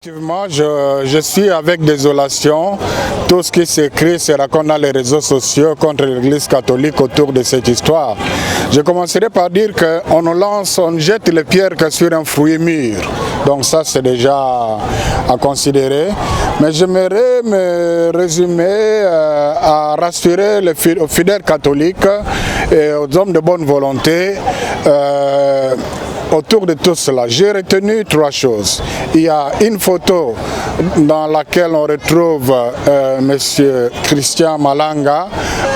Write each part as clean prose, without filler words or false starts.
Effectivement, je suis avec désolation tout ce qui s'écrit, se raconte dans les réseaux sociaux contre l'Église catholique autour de cette histoire. Je commencerai par dire qu'on nous lance, on jette les pierres que sur un fruit mûr. Donc ça c'est déjà à considérer. Mais j'aimerais me résumer à rassurer les fidèles catholiques et aux hommes de bonne volonté autour de tout cela. J'ai retenu trois choses. Il y a une photo dans laquelle on retrouve M. Christian Malanga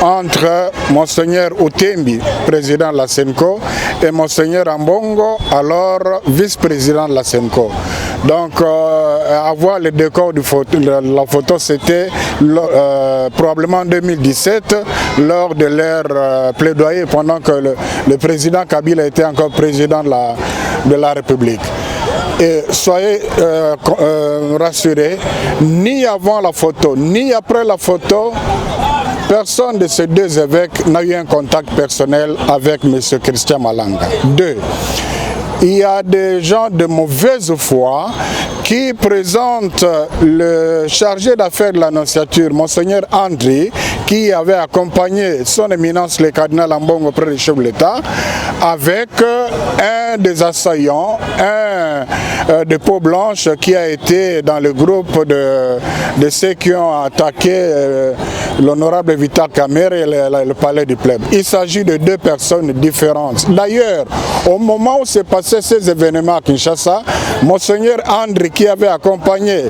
entre Monseigneur Utembi, président de la SENCO, et Monseigneur Ambongo, alors vice-président de la SENCO. Donc, avoir le décor de la photo, c'était probablement en 2017, lors de leur plaidoyer, pendant que le président Kabila était encore président de la République. Et soyez rassurés, ni avant la photo, ni après la photo, personne de ces deux évêques n'a eu un contact personnel avec M. Christian Malanga. Deux, il y a des gens de mauvaise foi qui présentent le chargé d'affaires de l'Annonciature, Monseigneur Andri, qui avait accompagné son éminence le cardinal Ambongo auprès du chef de l'État, avec un des assaillants, un de peau blanche qui a été dans le groupe de ceux qui ont attaqué l'honorable Vital Kamerhe et le palais du Plèbe. Il s'agit de deux personnes différentes. D'ailleurs, au moment où s'est passé ces événements à Kinshasa, Monseigneur Andri, qui avait accompagné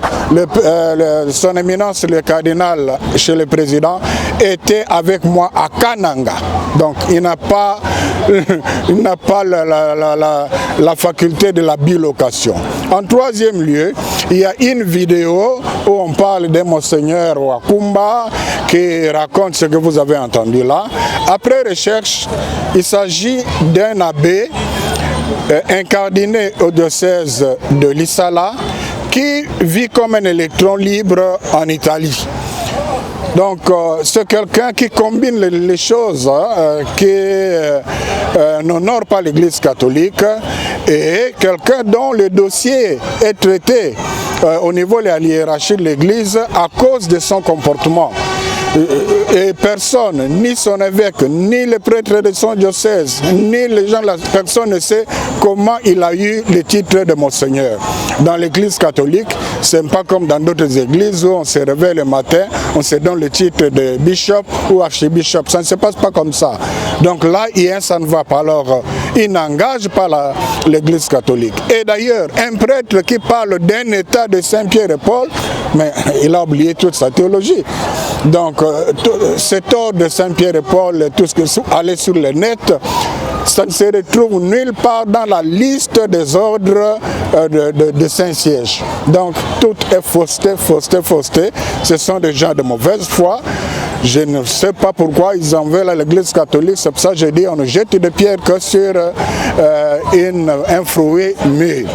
son éminence le cardinal chez le président, était avec moi à Kananga. Donc il n'a pas la faculté de la bilocation. En troisième lieu, il y a une vidéo où on parle de Monseigneur Wakumba qui raconte ce que vous avez entendu là. Après recherche, il s'agit d'un abbé incardiné au diocèse de Lissala qui vit comme un électron libre en Italie. Donc c'est quelqu'un qui combine les choses, qui n'honore pas l'Église catholique et quelqu'un dont le dossier est traité au niveau de la hiérarchie de l'Église à cause de son comportement. Et personne, ni son évêque, ni le prêtre de son diocèse, ni les gens, personne ne sait comment il a eu le titre de Monseigneur. Dans l'église catholique, c'est pas comme dans d'autres églises où on se réveille le matin, on se donne le titre de bishop ou archibishop. Ça ne se passe pas comme ça. Donc là, ça ne va pas. Alors, il n'engage pas l'église catholique. Et d'ailleurs, un prêtre qui parle d'un état de Saint-Pierre et Paul, mais il a oublié toute sa théologie. Donc, cet ordre de Saint-Pierre et Paul, tout ce qui est allé sur le net, ça ne se retrouve nulle part dans la liste des ordres de Saint-Siège. Donc, tout est fausseté, fausseté, fausseté. Ce sont des gens de mauvaise foi. Je ne sais pas pourquoi ils en veulent à l'église catholique. C'est pour ça que je dis on ne jette des pierres que sur un fruit mûr.